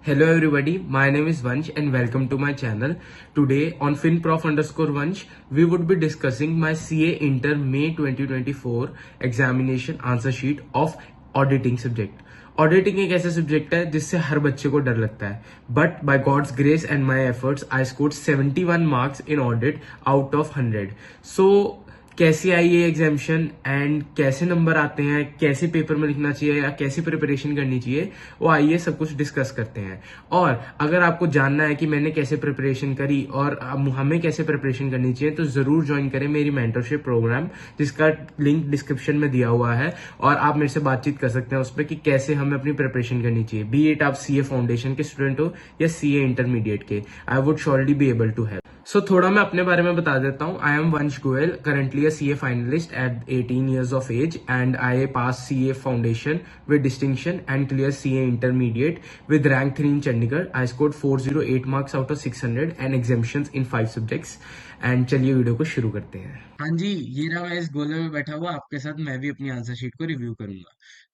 Hello everybody, my name is Vansh and welcome to my channel. Today on FinProf_Vansh, we would be discussing my CA Inter May 2024 examination answer sheet of auditing subject. Auditing एक ऐसा subject है जिससे हर बच्चे को डर लगता है, but by God's grace and my efforts I scored 71 marks in audit out of 100. So कैसे आई ये एग्जामिशन एंड कैसे नंबर आते हैं, कैसे पेपर में लिखना चाहिए या कैसे प्रिपरेशन करनी चाहिए, वो आइए सब कुछ डिस्कस करते हैं. और अगर आपको जानना है कि मैंने कैसे प्रिपरेशन करी और हमें कैसे प्रिपरेशन करनी चाहिए तो जरूर ज्वाइन करें मेरी मेंटरशिप प्रोग्राम, जिसका लिंक डिस्क्रिप्शन में दिया हुआ है. और आप मेरे से बातचीत कर सकते हैं उस पर कि कैसे हमें अपनी प्रिपरेशन करनी चाहिए, बी इट आप सीए फाउंडेशन के स्टूडेंट हो या सीए इंटरमीडिएट के. I would surely be able to help. So थोड़ा मैं अपने बारे में बता देता हूँ. I am Vansh Goyal, currently a CA finalist at 18 years of age, and I passed CA foundation with distinction and clear CA intermediate with rank 3 in Chandigarh. I scored 408 marks out of 600 and exemptions in 5 subjects. And चलिए video को शुरू करते हैं. हाँ जी, ये रहा मैं इस गोले में बैठा हुआ आपके साथ. मैं भी अपनी आंसर शीट को रिव्यू करूंगा.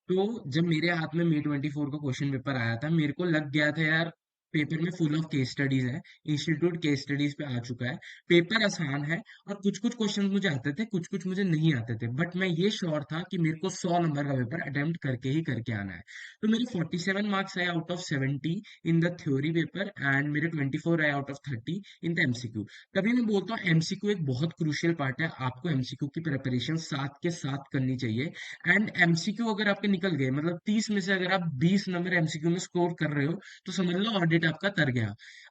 तो जब मेरे हाथ में May 24 का क्वेश्चन पेपर आया था, मेरे को लग गया था यार पेपर में फुल ऑफ केस स्टडीज है, इंस्टीट्यूट केस स्टडीज पे आ चुका है, पेपर आसान है और कुछ कुछ क्वेश्चन मुझे आते थे, कुछ कुछ मुझे नहीं आते थे, बट मैं ये श्योर था कि मेरे को 100 नंबर का पेपर अटेम्प्ट करके ही करके आना है. तो मेरे 47 मार्क्स आए out of 70 in the theory paper and मेरे 24 आए out of 30 in the MCQ. तभी मैं बोलता हूँ एमसीक्यू एक बहुत क्रूशियल पार्ट है. आपको एमसीक्यू की प्रिपरेशन साथ के साथ करनी चाहिए. एंड एमसीक्यू अगर आपके निकल गए, मतलब 30 में से अगर आप 20 नंबर एमसीक्यू में स्कोर कर रहे हो, तो समझ लो ऑडिट आपका तर गया.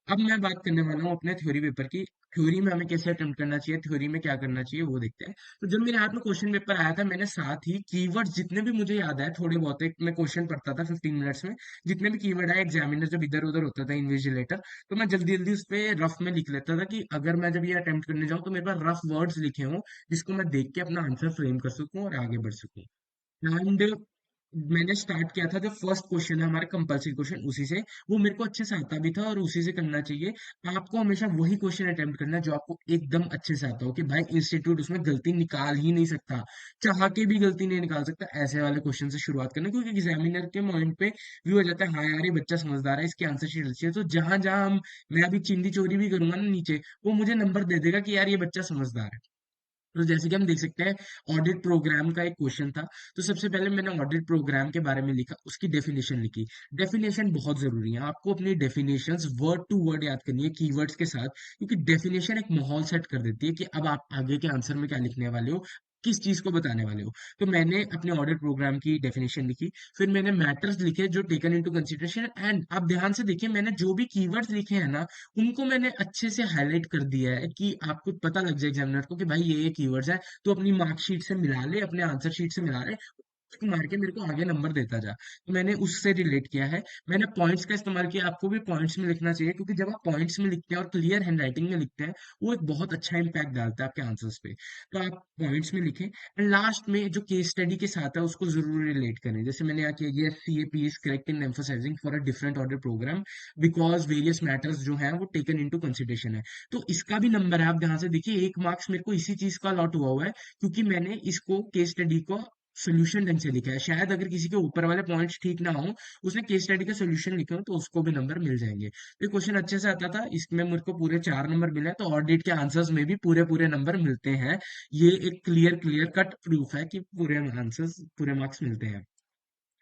अब मैं बात करने वाला हूँ अपने थ्योरी पेपर की. थ्योरी में हमें कैसे अटेम्प्ट करना चाहिए, थ्योरी में क्या करना चाहिए, वो देखते हैं. तो जब मेरे हाथ में क्वेश्चन पेपर आया था, मैंने साथ ही कीवर्ड्स जितने भी मुझे याद आए, थोड़े बहुत, एक मैं क्वेश्चन पढ़ता था 15 मिनट्स में, जितने भी कीवर्ड आए एग्जामिनर जब इधर उधर होता था इन्विजिलेटर, तो मैं जल्दी जल्दी उस पे रफ में लिख लेता था कि अगर मैं जब ये अटेम्प्ट करने जाऊँ तो मेरे पास रफ वर्ड्स लिखे हों जिसको मैं देख के अपना आंसर फ्रेम कर सकूं और आगे बढ़ सकूं. एंड मैंने स्टार्ट किया था, जो फर्स्ट क्वेश्चन है हमारा कंपल्सरी क्वेश्चन, उसी से. वो मेरे को अच्छे से आता भी था और उसी से करना चाहिए. आपको हमेशा वही क्वेश्चन अटेम्प्ट करना है जो आपको एकदम अच्छे से आता हो, कि भाई इंस्टीट्यूट उसमें गलती निकाल ही नहीं सकता, चाह के भी गलती नहीं निकाल सकता. ऐसे वाले क्वेश्चन से शुरुआत करना, क्योंकि एग्जामिनर के माइंड पे व्यू हो जाता है, हाँ यार ये बच्चा समझदार है, इसकी आंसर शीट अच्छी है. तो जहां जहां हम, मैं अभी चिंदी चोरी भी करूंगा ना नीचे, वो मुझे नंबर दे देगा कि यार ये बच्चा समझदार है. तो जैसे कि हम देख सकते हैं, ऑडिट प्रोग्राम का एक क्वेश्चन था. तो सबसे पहले मैंने ऑडिट प्रोग्राम के बारे में लिखा, उसकी डेफिनेशन लिखी. डेफिनेशन बहुत जरूरी है, आपको अपनी डेफिनेशंस वर्ड टू वर्ड याद करनी है कीवर्ड्स के साथ, क्योंकि डेफिनेशन एक माहौल सेट कर देती है कि अब आप आगे के आंसर में क्या लिखने वाले हो, किस चीज को बताने वाले हो. तो मैंने अपने ऑडिट प्रोग्राम की डेफिनेशन लिखी. फिर मैंने मैटर्स लिखे जो टेकन इनटू कंसीडरेशन. एंड आप ध्यान से देखिए, मैंने जो भी कीवर्ड्स लिखे हैं ना, उनको मैंने अच्छे से हाईलाइट कर दिया है कि आपको पता लग जाए एग्जामिनर को कि भाई ये कीवर्ड्स है, तो अपनी मार्कशीट से मिला ले, अपने आंसर शीट से मिला ले, उसको मार के मेरे को आगे नंबर देता जा. तो मैंने उससे रिलेट किया है. मैंने पॉइंट्स का इस्तेमाल किया. आपको भी पॉइंट्स में लिखना चाहिए, क्योंकि जब आप पॉइंट्स में लिखते हैं और क्लियर हैंडराइटिंग में लिखते हैं, वो एक बहुत अच्छा इंपैक्ट डालता है आपके आंसर्स पे. तो आप पॉइंट्स में लिखें. एंड लास्ट में जो केस स्टडी के साथ है उसको जरूर रिलेट करें. जैसे मैंने यहाँ किया, ये CAP is correct in emphasising for a different order program because various matters जो है वो टेकन इनटू कंसिडरेशन है. तो इसका भी नंबर है, आप ध्यान से देखिए, 1 मार्क्स मेरे को इसी चीज का अलॉट हुआ हुआ है, क्योंकि मैंने इसको केस स्टडी को सोल्यूशन ढंग से लिखा है. शायद अगर किसी के ऊपर वाले पॉइंट्स ठीक ना हो, उसने केस स्टडी का सोल्यूशन लिखा हो, तो उसको भी नंबर मिल जाएंगे. तो ये क्वेश्चन अच्छे से आता था, इसमें मेरे को पूरे 4 नंबर मिले हैं. तो ऑडिट के आंसर्स में भी पूरे पूरे नंबर मिलते हैं. ये एक क्लियर क्लियर कट प्रूफ है कि पूरे आंसर्स, पूरे मार्क्स मिलते हैं.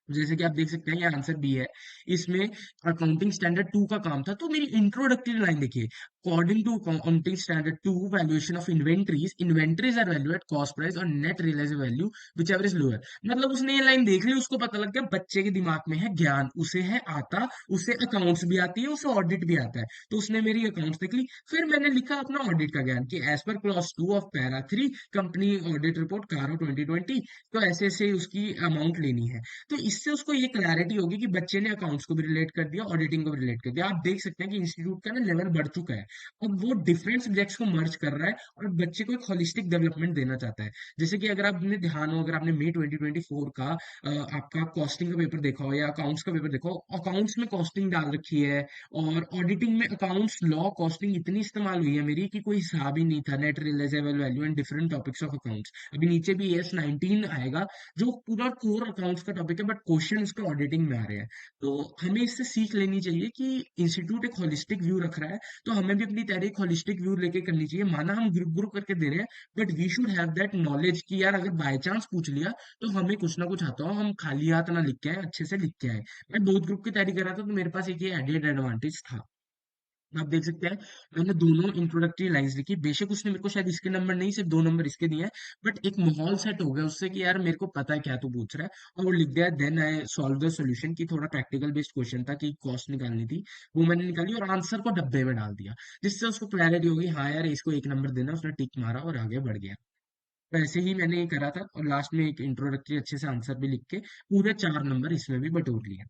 जैसे कि आप देख सकते हैं, ये आंसर बी है. इसमें अकाउंटिंग स्टैंडर्ड 2 का काम था. तो मेरी इंट्रोडक्टरी लाइन देखिए, according to accounting standard 2 valuation of inventories are value at cost price और net realised value whichever is lower. मतलब उसने ये लाइन देख ली, उसको पता लग गया बच्चे के दिमाग में है ज्ञान, उसे है आता, उसे अकाउंट्स भी आती है, उसे ऑडिट भी आता है. तो उसने मेरी अकाउंट्स देख ली. फिर मैंने लिखा अपना ऑडिट का ज्ञान कि as per clause 2 of para 3 company audit report CARO 2020, तो ऐसे ऐसे उसकी अमाउंट लेनी है. तो इससे उसको ये क्लैरिटी होगी कि बच्चे ने अकाउंट्स को भी रिलेट कर दिया, ऑडिटिंग को भी रिलेट कर दिया. आप देख सकते हैं कि इंस्टीट्यूट का ना लेवल बढ़ चुका है. अब वो डिफरेंट सब्जेक्ट्स को मर्ज कर रहा है और बच्चे को एक होलिस्टिक डेवलपमेंट देना चाहता है। जैसे कि अगर आपने ध्यान हो, अगर आपने मई 2024 का आपका कॉस्टिंग का पेपर देखा हो या अकाउंट्स का पेपर देखा हो, अकाउंट्स में कॉस्टिंग डाल रखी है और ऑडिटिंग में अकाउंट्स लॉ कॉस्टिंग इतनी इस्तेमाल हुई है मेरी कि कोई हिसाब ही नहीं था। Net realisable value and different topics of accounts, अभी नीचे भी एस 19 आएगा जो पूरा कोर अकाउंट्स का टॉपिक है, बट क्वेश्चन उसके ऑडिटिंग में आ रहे हैं। तो हमें इससे सीख लेनी चाहिए कि इंस्टीट्यूट एक होलिस्टिक व्यू रख रहा है, तो हमें भी अपनी तैयारी एक होलिस्टिक व्यू लेके करनी चाहिए। माना हम ग्रुप ग्रुप करके दे रहे हैं, but we should have that knowledge कि यार अगर बाय चांस पूछ लिया तो हमें कुछ ना कुछ आता हो, हम खाली हाथ ना लिख के आए, अच्छे से लिख के आए। मैं बोथ ग्रुप की तैयारी कर रहा था, तो मेरे पास एक ये एडेड एडवांटेज था। आप देख सकते हैं मैंने दोनों इंट्रोडक्टरी लाइंस लिखी, बेशक उसने मेरे को शायद इसके नंबर नहीं, सिर्फ 2 नंबर इसके दिए हैं, बट एक माहौल सेट हो गया उससे कि यार मेरे को पता है क्या तू पूछ रहा है, और वो लिख दिया। Then I solve the solution, की थोड़ा प्रैक्टिकल बेस्ड क्वेश्चन था कि कॉस्ट निकालनी थी, वो मैंने निकाली और आंसर को डब्बे में डाल दिया, जिससे उसको क्लैरिटी होगी, हाँ यार इसको 1 नंबर देना, उसने टिक मारा और आगे बढ़ गया। तो ऐसे ही मैंने ये करा था और लास्ट में एक इंट्रोडक्टरी अच्छे से आंसर भी लिख के पूरे 4 नंबर इसमें भी बटोर लिए।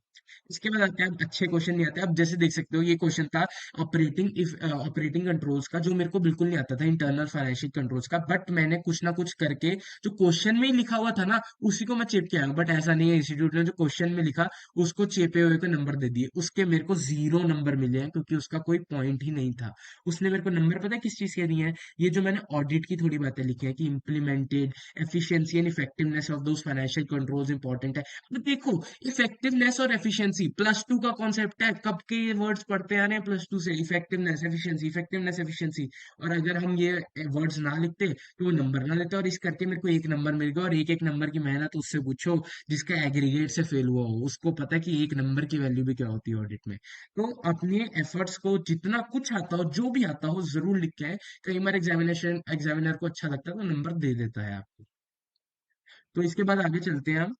इसके बाद आते हैं, अब अच्छे क्वेश्चन नहीं आते। अब जैसे देख सकते हो ये क्वेश्चन था ऑपरेटिंग कंट्रोल्स का, जो मेरे को बिल्कुल नहीं आता था, इंटरनल फाइनेंशियल कंट्रोल्स का, बट मैंने कुछ ना कुछ करके जो क्वेश्चन में ही लिखा हुआ था ना उसी को मैं चेप के आया। बट ऐसा नहीं है, इंस्टीट्यूट ने जो क्वेश्चन में लिखा उसको चेपे हुए को नंबर दे दिए, उसके मेरे को 0 नंबर मिले हैं क्योंकि उसका कोई पॉइंट ही नहीं था। उसने मेरे को नंबर पता है किस चीज के दिए हैं? ये जो मैंने ऑडिट की थोड़ी बातें लिखी है कि implemented efficiency and effectiveness of those financial controls important है। तो देखो, इफेक्टिवनेस और एफिशिएंसी +2 का कॉन्सेप्ट है, कब के ये वर्ड्स पढ़ते आ रहे हैं +2 से, इफेक्टिवनेस एफिशिएंसी, इफेक्टिवनेस एफिशिएंसी। और अगर हम ये वर्ड्स ना लिखते तो वो नंबर ना लेते, और इस करके मेरे को 1 नंबर मिल गया। और एक एक नंबर की मेहनत उससे पूछो जिसका एग्रीगेट से फेल हुआ हो, उसको पता है कि 1 नंबर की वैल्यू भी क्या होती है ऑडिट में। तो अपने एफर्ट्स को जितना कुछ आता हो, जो भी आता हो, जरूर लिख के आए। कई बार एग्जामिनर को अच्छा लगता है तो नंबर दे देता है आपको। तो इसके बाद आगे चलते हैं हम।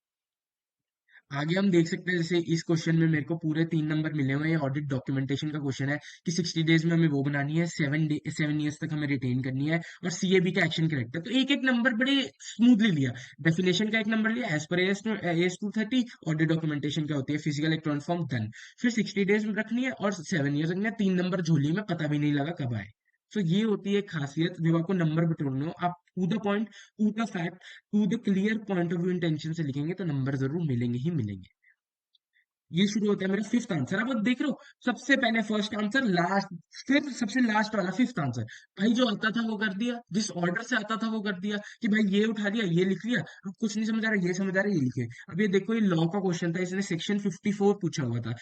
आगे हम देख सकते हैं, जैसे इस क्वेश्चन में मेरे को पूरे 3 नंबर मिले हुए हैं। ऑडिट डॉक्यूमेंटेशन का क्वेश्चन है कि 60 डेज में हमें वो बनानी है, 7 ईयर्स तक हमें रिटेन करनी है, और सीएबी का एक्शन करेक्ट है। तो एक एक नंबर बड़े स्मूथली लिया। डेफिनेशन का 1 नंबर लिया as per AS 230। Audit documentation क्या होती है? Physical electronic form, done. फिर 60 डेज में रखनी है और 7 ईयर्स रखनी है। 3 नंबर झोली में, पता भी नहीं लगा कब आए। तो ये होती है खासियत, जब आपको नंबर बटोरने हो, आप to the point, to the fact, to the clear point of view intention से लिखेंगे तो नंबर जरूर मिलेंगे ही मिलेंगे। ये शुरू होता है मेरा फिफ्थ आंसर। अब आप देख रहे हो, सबसे पहले फर्स्ट आंसर, लास्ट, फिर सबसे लास्ट वाला फिफ्थ आंसर। भाई जो आता था वो कर दिया, जिस ऑर्डर से आता था वो कर दिया, कि भाई ये उठा लिया, ये लिख लिया, अब कुछ नहीं समझ आ रहा, ये समझ आ रहा है, ये लिखे। अब ये देखो, ये लॉ का क्वेश्चन था, इसने सेक्शन 54 पूछा हुआ था।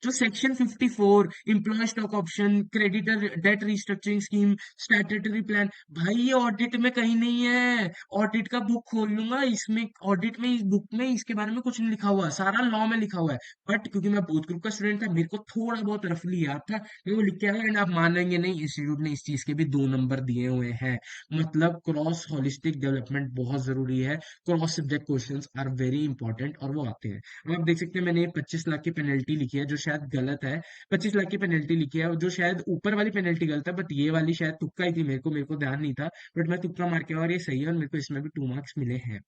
जो section 54, employ stock option, creditor debt restructuring scheme, statutory plan, भाई ये ऑडिट में कहीं नहीं है। ऑडिट का बुक खोल लूंगा, इसमें ऑडिट में, इस बुक में इसके बारे में कुछ नहीं लिखा हुआ, सारा लॉ में लिखा हुआ है। बट क्योंकि मैं बोथ ग्रुप का स्टूडेंट था, मेरे को थोड़ा बहुत रफली याद था, मैं वो लिख के आया। एंड आप मानेंगे नहीं, इंस्टीट्यूट ने इस चीज के भी 2 नंबर दिए हुए हैं। मतलब क्रॉस होलिस्टिक डेवलपमेंट बहुत जरूरी है। Cross subject questions are very important और वो आते हैं। अब आप देख सकते हैं, मैंने 25 लाख की पेनल्टी लिखी है जो शायद गलत है। 25 लाख की पेनल्टी लिखी है जो शायद ऊपर वाली पेनल्टी गलत है, बट ये वाली शायद तुक्का ही थी, मेरे को ध्यान नहीं था। बट मैं तुक्का मार के और ये सही है, और मेरे को इसमें भी 2 मार्क्स मिले हैं।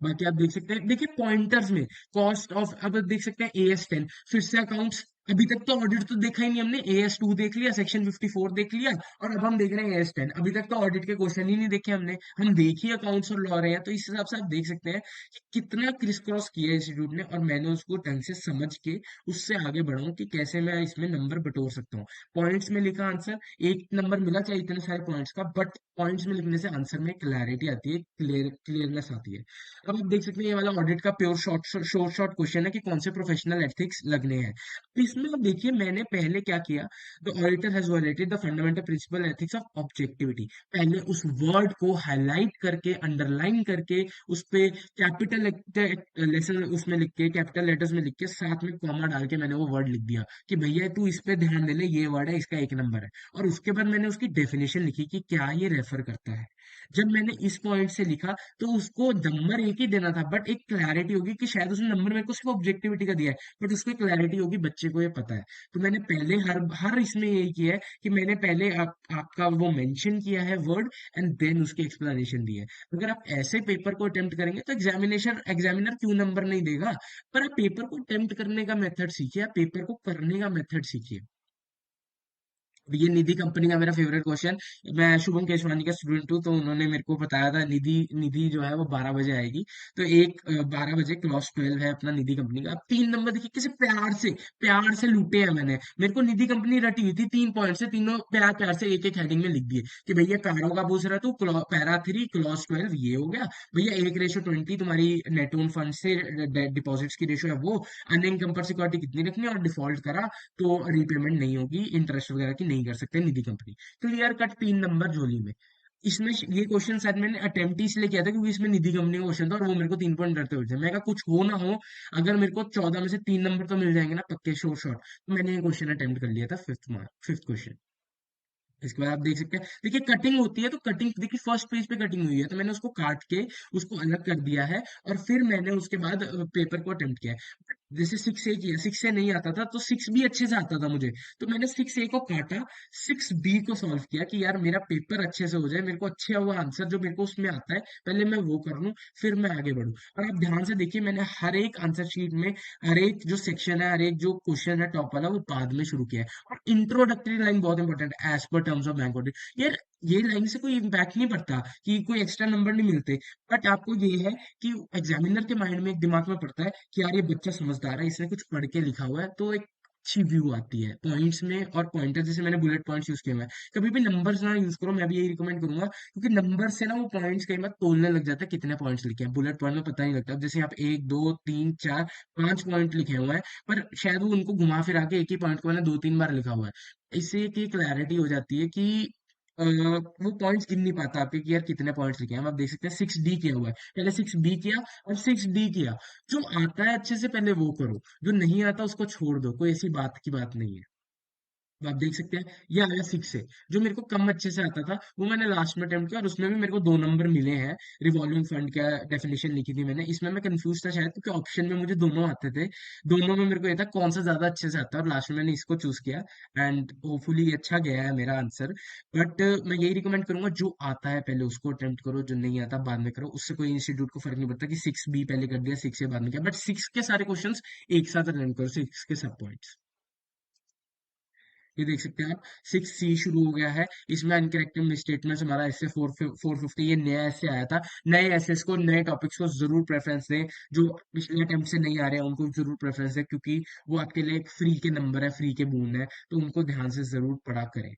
बाकी आप देख सकते हैं, देखिए पॉइंटर्स में कॉस्ट ऑफ, अब देख सकते हैं AS 10, फिर से अकाउंट्स। अभी तक तो ऑडिट तो देखा ही नहीं हमने, AS 2 देख लिया, सेक्शन 54 देख लिया, और अब हम देख रहे हैं AS 10। अभी तक तो ऑडिट के क्वेश्चन ही नहीं देखे हमने, हम देखिए अकाउंट्स और लॉ रहे हैं। तो इस हिसाब से आप देख सकते हैं कि कितना क्रिस क्रॉस किया है इंस्टीट्यूट ने, और मैंने उसको ढंग से समझ के उससे आगे बढ़ा हूं कि कैसे मैं इसमें नंबर बटोर सकता हूँ। पॉइंट्स में लिखा आंसर, 1 नंबर मिला चाहे इतने सारे पॉइंट्स का, बट पॉइंट्स में लिखने से आंसर में क्लैरिटी आती है, क्लियरनेस आती है। अब आप देख सकते हैं, ये वाला ऑडिट का प्योर शॉर्ट क्वेश्चन है कि कौन से प्रोफेशनल एथिक्स लगने हैं। तो इसमें आप देखिए मैंने पहले क्या किया, the auditor has violated the fundamental principle ethics of objectivity. पहले उस वर्ड को हाईलाइट करके, अंडरलाइन करके, उस पे कैपिटल लेटर उसमें लिख के, कैपिटल लेटर्स में लिख के, साथ में कॉमा डाल के मैंने वो वर्ड लिख दिया कि भैया तू इस पे ध्यान दे ले, ये वर्ड है, इसका 1 नंबर है। और उसके बाद मैंने उसकी डेफिनेशन लिखी कि क्या ये रेफर करता है। जब मैंने इस पॉइंट से लिखा तो उसको नंबर एक ही देना था, बट एक क्लैरिटी होगी कि शायद उसने नंबर मेरे को सिर्फ ऑब्जेक्टिविटी का दिया है, बट उसको क्लैरिटी होगी, बच्चे को ये पता है। तो मैंने पहले हर हर इसमें यही किया है कि मैंने पहले आपका वो मेंशन किया है वर्ड, एंड देन उसकी एक्सप्लेनेशन दी है। अगर आप ऐसे पेपर को अटेम्प्ट करेंगे तो एग्जामिनर क्यों नंबर नहीं देगा? पर आप पेपर को अटेम्प्ट करने का मेथड सीखिए, आप पेपर को करने का मेथड सीखिए। ये निधि कंपनी का मेरा फेवरेट क्वेश्चन। मैं शुभम केशवानी का स्टूडेंट हूँ, तो उन्होंने मेरे को बताया था निधि निधि जो है वो 12 बजे आएगी। तो 12 बजे क्लॉस 12 है अपना निधि कंपनी का। अब 3 नंबर देखिए कैसे प्यार से लूटे हैं मैंने। मेरे को निधि कंपनी रटी हुई थी 3 पॉइंट से, तीनों प्यार प्यार से एक एक हेडिंग में लिख दिए कि भैया पैरों का पूछ रहा तू, पैरा 3 क्लॉस 12 ये हो गया। भैया 1:20 तुम्हारी नेट ओन फंड से डिपॉजिट्स की रेशो है वो, अनइनकम पर सिक्योरिटी कितनी रखनी है, और डिफॉल्ट करा तो रीपेमेंट नहीं होगी, इंटरेस्ट वगैरह की नहीं कर सकते निधि कंपनी। क्लियर कट 3 नंबर झोली में। इसमें ये क्वेश्चन शायद मैंने अटेम्प्ट ही इसलिए किया था क्योंकि इसमें निधि कंपनी का क्वेश्चन था, और वो मेरे को 3 पॉइंट डरते हुए थे। मैं कहा कुछ हो ना हो, अगर मेरे को 14 में से 3 नंबर तो मिल जाएंगे ना पक्के, शोर शॉर्ट। तो मैंने ये क्वेश्चन अटेम्प्ट कर लिया था, फिफ्थ क्वेश्चन। इसके बाद आप देख सकते हैं, देखिए कटिंग होती है तो कटिंग देखिए फर्स्ट पेज पे कटिंग हुई है, तो मैंने उसको काट के उसको अलग कर दिया है, और फिर मैंने उसके बाद पेपर को अटेम्प्ट किया है। जैसे 6A किया, 6A नहीं आता था तो 6B अच्छे से आता था मुझे, तो मैंने 6A को काटा, 6B को सॉल्व किया कि यार मेरा पेपर अच्छे से हो जाए, मेरे को अच्छे हुआ आंसर जो मेरे को उसमें आता है पहले मैं वो कर लूं, फिर मैं आगे बढ़ूं। और आप ध्यान से देखिए, मैंने हर एक आंसर शीट में हर एक जो सेक्शन है, हर एक जो क्वेश्चन है टॉप वाला, वो बाद में शुरू किया है। और इंट्रोडक्टरी लाइन बहुत इंपॉर्टेंट है, as per terms of bank audit. यार ये लाइन से कोई इम्पैक्ट नहीं पड़ता कि कोई एक्स्ट्रा नंबर नहीं मिलते, बट आपको ये है कि एग्जामिनर के माइंड में, एक दिमाग में पड़ता है कि यार ये बच्चा समझदार है, इसने कुछ पढ़ के लिखा हुआ है, तो एक अच्छी व्यू आती है पॉइंट्स में। और पॉइंटर जैसे मैंने बुलेट पॉइंट्स यूज किए हुए हैं, कभी भी नंबर्स ना यूज करो, मैं भी यही रिकमेंड करूंगा, क्योंकि नंबर से ना वो पॉइंट्स कई बार तोलने लग जाता है कितने पॉइंट्स लिखे हैं। बुलेट पॉइंट में पता नहीं लगता, अब जैसे आप 1 2 3 4 5 पॉइंट लिखे हुए हैं, पर शायद वो उनको घुमा फिरा के एक ही पॉइंट को मैंने 2 3 बार लिखा हुआ है। इससे एक क्लैरिटी हो जाती है कि वो पॉइंट्स गिन नहीं पाता आपके कि यार कितने पॉइंट्स लिखे हैं। अब आप देख सकते हैं 6D किया हुआ है, पहले 6B किया और 6D किया। जो आता है अच्छे से पहले वो करो, जो नहीं आता उसको छोड़ दो, कोई ऐसी बात की बात नहीं है। तो आप देख सकते हैं ये आ गया 6 से। जो मेरे को कम अच्छे से आता था वो मैंने लास्ट में अटेम्प्ट किया, और उसमें भी मेरे को 2 नंबर मिले हैं। रिवॉल्विंग फंड का डेफिनेशन लिखी थी मैंने, इसमें मैं कंफ्यूज था शायद क्योंकि ऑप्शन में मुझे दोनों आते थे। दोनों में मेरे को ये था कौन सा ज्यादा अच्छे से आता है, और लास्ट में मैंने इसको चूज किया। एंड होपफुली ये अच्छा गया है मेरा आंसर। बट मैं यही रिकमेंड करूंगा, जो आता है पहले उसको अटेम्प्ट करो, जो नहीं आता बाद में करो। उससे कोई इंस्टीट्यूट को फर्क नहीं पड़ता कि 6B पहले कर दिया, 6A बाद में किया, बट 6 के सारे क्वेश्चन एक साथ अटेम्प्ट करो, 6 के सब पॉइंट्स। ये देख सकते हैं आप, 6C शुरू हो गया है। इसमें अनकरेक्टेड स्टेटमेंट्स हमारा ऐसे 450, ये नया ऐसे आया था। नए एसेस को, नए टॉपिक्स को जरूर प्रेफरेंस दें। जो पिछले अटेम्प्ट से नहीं आ रहे हैं उनको जरूर प्रेफरेंस दें, क्योंकि वो आपके लिए एक फ्री के नंबर है, फ्री के बून है, तो उनको ध्यान से जरूर पढ़ा करें।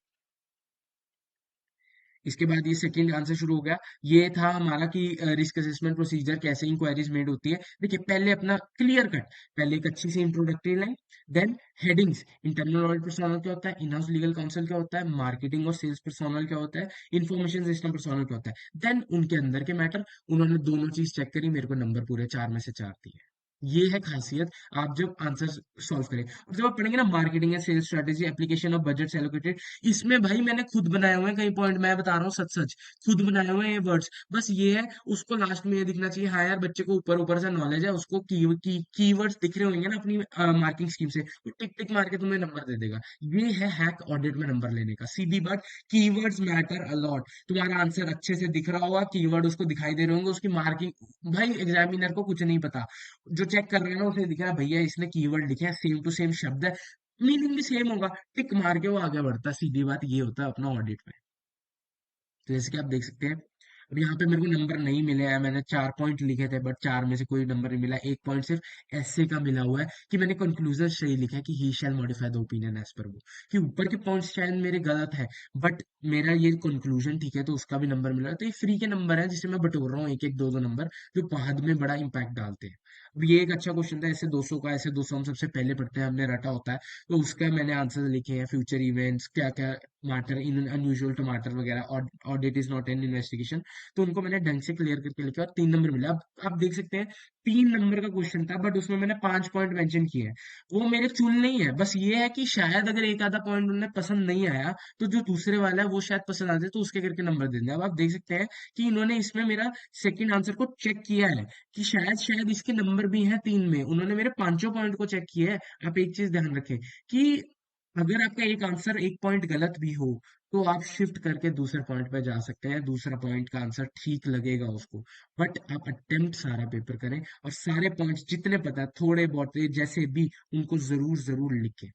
इसके बाद ये सेकंड आंसर शुरू हो गया। ये था हमारा कि रिस्क असेसमेंट प्रोसीजर कैसे इंक्वायरीज मेड होती है। देखिए पहले अपना क्लियर कट, पहले एक अच्छी सी introductory line, then headings, internal audit personnel क्या होता है, इन हाउस लीगल काउंसिल क्या होता है, मार्केटिंग और सेल्स पर्सोनल क्या होता है, इंफॉर्मेशन सिस्टम पर्सोनल क्या होता है, देन उनके अंदर के मैटर। उन्होंने दोनों चीज चेक करी, मेरे को नंबर पूरे 4 में से 4 दिए। ये है खासियत, आप जब आंसर सॉल्व करें। और जब आप पढ़ेंगे ना marketing and sales strategy, application of budgets allocated, इसमें भाई मैंने खुद बनाए हुए हैं कई पॉइंट, मैं बता रहा हूँ सच सच, खुद बनाए हुए हैं ये वर्ड्स। बस ये है, उसको लास्ट में ये दिखना चाहिए हाँ यार बच्चे को ऊपर ऊपर से नॉलेज है, उसको कीवर्ड्स दिख रहे होंगे ना अपनी मार्किंग स्कीम से, वो टिक टिक मार के तुम्हें नंबर दे देगा। ये है हैक ऑडिट में नंबर लेने का, सीधी बात। Keywords matter a lot. तुम्हारा आंसर अच्छे से दिख रहा होगा, कीवर्ड उसको दिखाई दे रहे होंगे, उसकी मार्किंग, भाई एग्जामिनर को कुछ नहीं पता, जो चेक कर रहे हैं ना उसे दिख रहा है भैया इसने कीवर्ड लिखे हैं, सेम टू सेम शब्द है, मीनिंग भी सेम होगा, टिक मार के वो आगे बढ़ता है। सीधी बात ये होता है अपना ऑडिट में। तो जैसे कि आप देख सकते हैं, अब यहाँ पे मेरे को नंबर नहीं मिले हैं, मैंने 4 पॉइंट लिखे थे बट 4 में से कोई नंबर नहीं मिला। एक पॉइंट सिर्फ ऐसे का मिला हुआ है कि मैंने कंक्लूजन सही लिखा है कि he shall modify the opinion as पर वो, कि ऊपर के पॉइंट्स शायद मेरे गलत है, बट मेरा ये कंक्लूजन ठीक है, तो उसका भी नंबर मिला है। तो ये फ्री के नंबर है जिसे मैं बटोर रहा हूँ, एक एक दो दो नंबर, जो बाद में बड़ा इंपैक्ट डालते हैं। अब ये एक अच्छा क्वेश्चन था, ऐसे 200 का, ऐसे 200 हम सबसे पहले पढ़ते हैं, हमने रटा होता है, तो उसका मैंने आंसर लिखे हैं, फ्यूचर इवेंट्स क्या क्या matter in unusual to matter वगैरह, audit is not an investigation, तो उनको मैंने ढंग से क्लियर करके लिखा और 3 नंबर मिला। अब आप देख सकते हैं 3 नंबर का क्वेश्चन था, बट उसमें मैंने 5 पॉइंट मेंशन किए हैं। वो मेरे चुन नहीं है, बस ये है कि शायद अगर एक आधा पॉइंट उन्हें पसंद नहीं आया, तो जो दूसरे वाला है वो शायद पसंद आ जाए, तो उसके करके नंबर दे दें। अब आप देख सकते हैं कि इन्होंने इसमें मेरा सेकंड आंसर को चेक किया है कि शायद शायद इसके नंबर भी हैं 3 में, उन्होंने मेरे पांचों पॉइंट को चेक किया है। आप एक चीज ध्यान रखें कि अगर आपका एक आंसर एक पॉइंट गलत भी हो, तो आप शिफ्ट करके दूसरे पॉइंट पे जा सकते हैं, दूसरा पॉइंट का आंसर ठीक लगेगा उसको। बट आप अटेम्प्ट सारा पेपर करें, और सारे पॉइंट्स जितने पता है थोड़े बहुत जैसे भी, उनको जरूर जरूर लिखें।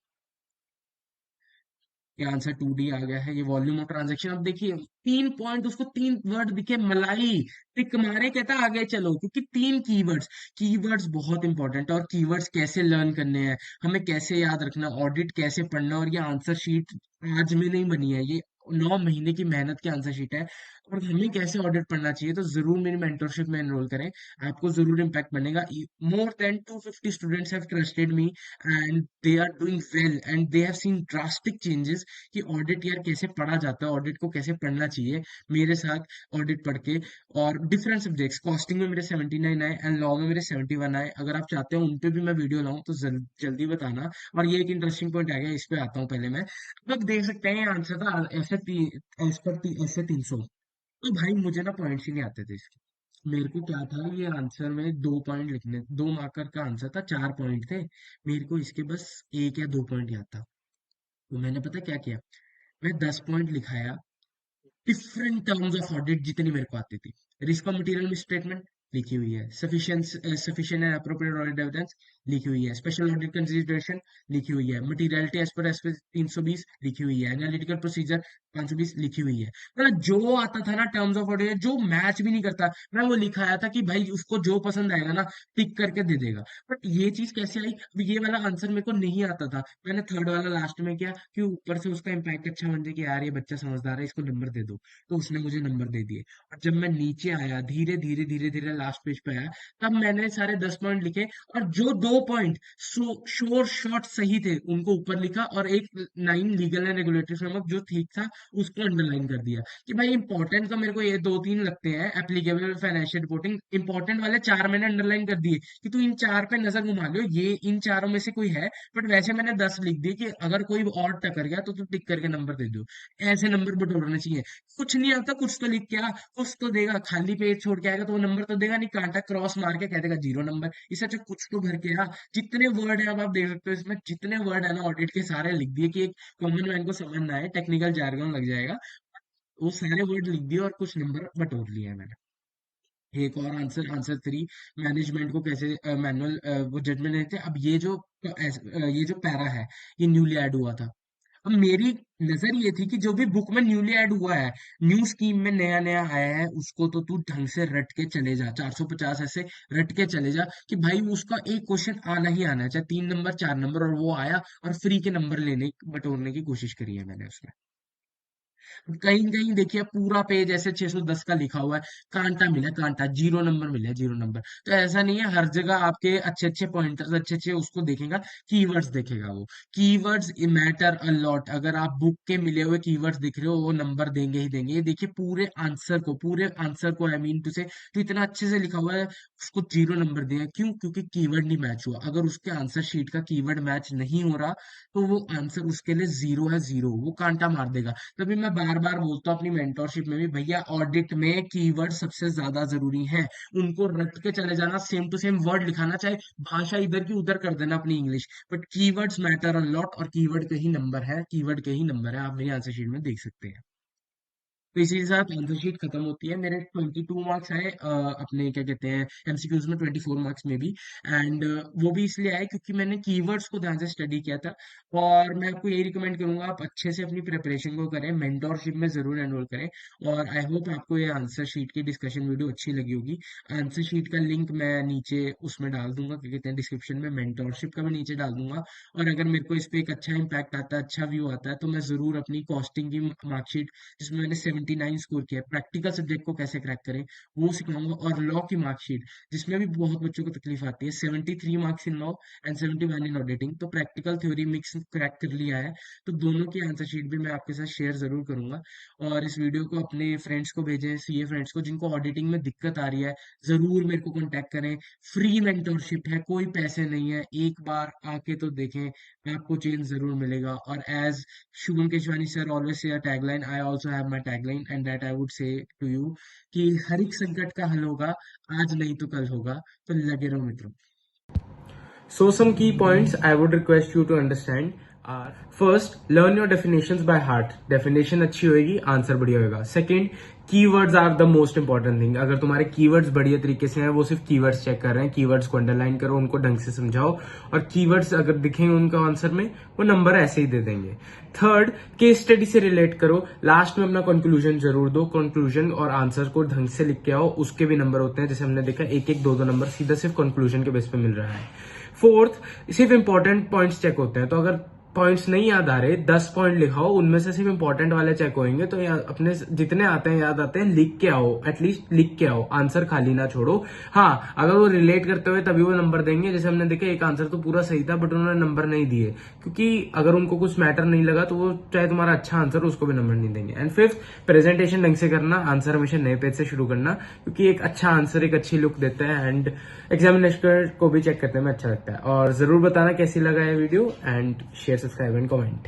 ये आंसर 2D आ गया है। ये वॉल्यूम ऑफ ट्रांजैक्शन, अब देखिए 3 पॉइंट, उसको 3 वर्ड दिखे, मलाई, टिक मारे, कहता आगे चलो, क्योंकि 3 कीवर्ड्स। कीवर्ड्स बहुत इंपॉर्टेंट है, और कीवर्ड्स कैसे लर्न करने हैं, हमें कैसे याद रखना, ऑडिट कैसे पढ़ना। और ये आंसर शीट आज में नहीं बनी है, ये 9 महीने की मेहनत की आंसर शीट है। और हमें कैसे ऑडिट पढ़ना चाहिए, तो जरूर मेरी मेंटरशिप में एनरोल करें, आपको जरूर इम्पैक्ट बनेगा। More than 250 students have trusted me and they are doing well and they have seen drastic changes कि ऑडिट यार कैसे पढ़ा जाता है, ऑडिट को कैसे पढ़ना चाहिए मेरे साथ ऑडिट पढ़ के। और डिफरेंट सब्जेक्ट्स, कॉस्टिंग में मेरे 79 आए एंड लॉ में मेरे 71 आए। अगर आप चाहते हो उन पे भी मैं वीडियो लाऊं तो जल्दी बताना। और ये एक इंटरेस्टिंग पॉइंट आ गया, इस पे आता हूँ पहले मैं। अब आप देख सकते हैं आंसर था ऐसे 300। तो भाई मुझे ना पॉइंट्स ही नहीं आते थे इसके। मेरे को क्या था, ये आंसर में 2 पॉइंट लिखने, 2 मार्कर का आंसर था, 4 पॉइंट थे। मेरे को इसके बस 1 या 2 पॉइंट याद था। तो मैंने पता क्या किया, मैं 10 पॉइंट लिखाया, डिफरेंट टर्म्स ऑफ ऑडिट जितनी मेरे को आती थी। रिस्क ऑफ मटेरियल मिसस्टेटमेंट लिखी हुई है, sufficient and appropriate audit evidence लिखी हुई है, स्पेशल ऑडिट कंसीडरेशन लिखी हुई है, मटेरियलिटी एज पर एसपी 320 लिखी हुई है, एनालिटिकल प्रोसीजर 520 लिखी हुई है। मतलब जो आता था ना टर्म्स ऑफ ऑडिट, जो मैच भी नहीं करता, मैं वो लिखा आया था कि भाई उसको जो पसंद आएगा ना टिक करके दे देगा। बट ये चीज कैसे आई, अब ये वाला आंसर मेरे को नहीं आता था। मैंने थर्ड वाला लास्ट में किया कि ऊपर से उसका इम्पैक्ट अच्छा बन जाए कि यार ये बच्चा समझदार है, इसको नंबर दे दो। तो उसने मुझे नंबर दे दिए। और जब मैं नीचे आया, धीरे धीरे धीरे धीरे लास्ट पेज पे आया, तब मैंने सारे 10 पॉइंट लिखे, और जो 2 पॉइंट शोर शॉर्ट सही थे उनको ऊपर लिखा, और एक line legal and regulatory framework जो ठीक था उसको अंडरलाइन कर दिया। कि भाई इंपॉर्टेंट तो मेरे को ये 2-3 लगते हैं, एप्लीकेबल फाइनेंशियल रिपोर्टिंग, इंपॉर्टेंट वाले 4 मैंने अंडरलाइन कर दिए कि तू इन 4 पे नजर घुमा लो, ये इन चारों में से कोई है। बट वैसे मैंने 10 लिख दिए कि अगर कोई और टकर गया तो तू टिक करके नंबर दे दो। ऐसे नंबर बटोरने चाहिए। कुछ नहीं आता, कुछ तो लिख के आ, कुछ तो देगा, खाली पेज छोड़ के आएगा तो वो नंबर तो देगा नहीं, कांटा क्रॉस मार के कह देगा 0 नंबर। इससे अच्छा कुछ तो भर के आ। जितने वर्ड है, अब आप देख सकते हो इसमें जितने वर्ड है ना ऑडिट के, सारे लिख दिए कि एक कॉमन मैन को समझ ना आए, टेक्निकल जार्गन लग जाएगा। वो सारे वर्ड लिख दिए और कुछ नंबर बटोर लिया मैंने। एक और आंसर, आंसर 3, मैनेजमेंट को कैसे मैनुअल वो जजमेंट देते हैं। अब ये जो पैरा है, ये न्यूली ऐड हुआ था। अब मेरी नजर ये थी कि जो भी बुक में न्यूली ऐड हुआ है, न्यू स्कीम में नया नया आया है, उसको तो तू ढंग से रट के चले जा, 450 ऐसे रट के चले जा कि भाई उसका एक क्वेश्चन आना ही आना है, चाहे 3 नंबर 4 नंबर, और वो आया। और फ्री के नंबर लेने बटोरने की कोशिश करी है मैंने उसमें। कहीं कहीं देखिए पूरा पेज ऐसे 610 का लिखा हुआ है, कांटा मिला, कांटा 0 नंबर मिला, 0 नंबर। तो ऐसा नहीं है, हर जगह आपके अच्छे अच्छे पॉइंटर्स, अच्छे अच्छे उसको देखेगा, कीवर्ड्स देखेगा वो। Keywords matter a lot. अगर आप बुक के मिले हुए कीवर्ड्स दिख रहे हो, वो नंबर देंगे ही देंगे। ये देखिए पूरे आंसर को आई मीन टू से, तो इतना अच्छे से लिखा हुआ है, उसको 0 नंबर दिया। क्यों? क्योंकि कीवर्ड नहीं मैच हुआ। अगर उसके आंसर शीट का कीवर्ड मैच नहीं हो रहा, तो वो आंसर उसके लिए 0 है, 0, वो कांटा मार देगा। तभी मैं बार बार बोलता हूँ अपनी मेंटोरशिप में भी, भैया ऑडिट में कीवर्ड सबसे ज्यादा जरूरी है। उनको रट के चले जाना, सेम टू सेम वर्ड लिखाना, चाहे भाषा इधर की उधर कर देना अपनी English, but keywords matter a lot. और कीवर्ड के ही नंबर है, कीवर्ड के ही नंबर है, आप मेरी आंसर शीट में देख सकते हैं। तो इसी के साथ आंसर शीट खत्म होती है। मेरे 22 मार्क्स आए अपने क्या कहते हैं एमसीक्यूज में, 24 मार्क्स में भी। एंड वो भी इसलिए आए क्योंकि मैंने कीवर्ड्स को ध्यान से स्टडी किया था। और मैं आपको यही रिकमेंड करूंगा, आप अच्छे से अपनी प्रिपरेशन को करें, मेंटोरशिप में जरूर एनरोल करें। और आई होप आपको ये आंसर शीट की डिस्कशन वीडियो अच्छी लगी होगी। आंसर शीट का लिंक मैं नीचे उसमें डाल दूंगा, क्या कहते हैं डिस्क्रिप्शन में, मेंटोरशिप का भी नीचे डाल दूंगा। और अगर मेरे को इस पे एक अच्छा इम्पैक्ट आता है, अच्छा व्यू आता है, तो मैं जरूर अपनी कॉस्टिंग की मार्कशीट, जिसमें मैंने 79 स्कोर किया है, प्रैक्टिकल सब्जेक्ट को कैसे क्रैक करें वो सिखाऊंगा। और लॉ की मार्कशीट, जिसमें भी बहुत बच्चों को तकलीफ आती है, 73 marks in law and 71 in auditing, तो प्रैक्टिकल थ्योरी मिक्स क्रैक कर लिया है। तो दोनों की आंसर शीट भी मैं आपके साथ शेयर जरूर करूंगा। और इस वीडियो को अपने फ्रेंड्स को भेजें, सीए फ्रेंड्स को जिनको ऑडिटिंग में दिक्कत आ रही है, जरूर मेरे को कॉन्टेक्ट करें। फ्री मेंटोरशिप है, कोई पैसे नहीं है, एक बार आके तो देखें, आपको चेंज जरूर मिलेगा। और as Shubham Keshwani sir always say a tagline. I also have my tagline, and that I would say to you कि हर एक संकट का हल होगा, आज नहीं तो कल होगा। तो लगे रहो मित्रों। So some key points I would request you to understand. Are first, learn your definitions by heart. Definition अच्छी होगी, आंसर बढ़िया होगा। Second, keywords are the most important thing. अगर तुम्हारे कीवर्ड्स बढ़िया तरीके से हैं, वो सिर्फ कीवर्ड्स चेक कर रहे हैं, कीवर्ड्स को अंडरलाइन करो, उनको ढंग से समझाओ, और कीवर्ड्स अगर दिखेंगे उनका आंसर में, वो नंबर ऐसे ही दे देंगे। थर्ड, केस स्टडी से रिलेट करो, लास्ट में अपना कंक्लूजन जरूर दो। कंक्लूजन और आंसर को ढंग से लिख के आओ, उसके भी नंबर होते हैं, जैसे हमने देखा एक एक दो नंबर सीधा सिर्फ कंक्लूजन के बेस पे मिल रहा है। फोर्थ, सिर्फ इंपॉर्टेंट पॉइंट्स चेक होते हैं, तो अगर पॉइंट्स नहीं याद आ रहे, 10 पॉइंट लिखाओ, उनमें से सिर्फ इंपॉर्टेंट वाले चेक होंगे, तो अपने जितने आते हैं याद आते हैं लिख के आओ, एटलीस्ट लिख के आओ, आंसर खाली ना छोड़ो। हाँ, अगर वो रिलेट करते हुए तभी वो नंबर देंगे। जैसे हमने देखा एक आंसर तो पूरा सही था बट उन्होंने नंबर नहीं दिए, क्योंकि अगर उनको कुछ मैटर नहीं लगा तो वो चाहे तुम्हारा अच्छा आंसर उसको भी नंबर नहीं देंगे। एंड फिफ्थ, प्रेजेंटेशन ढंग से करना, आंसर हमेशा नए पेज से शुरू करना, क्योंकि एक अच्छा आंसर एक अच्छी लुक देता है एंड एग्जामिनेशन को भी चेक करने में अच्छा लगता है। और जरूर बताना कैसी लगा ये video, and share, subscribe and comment.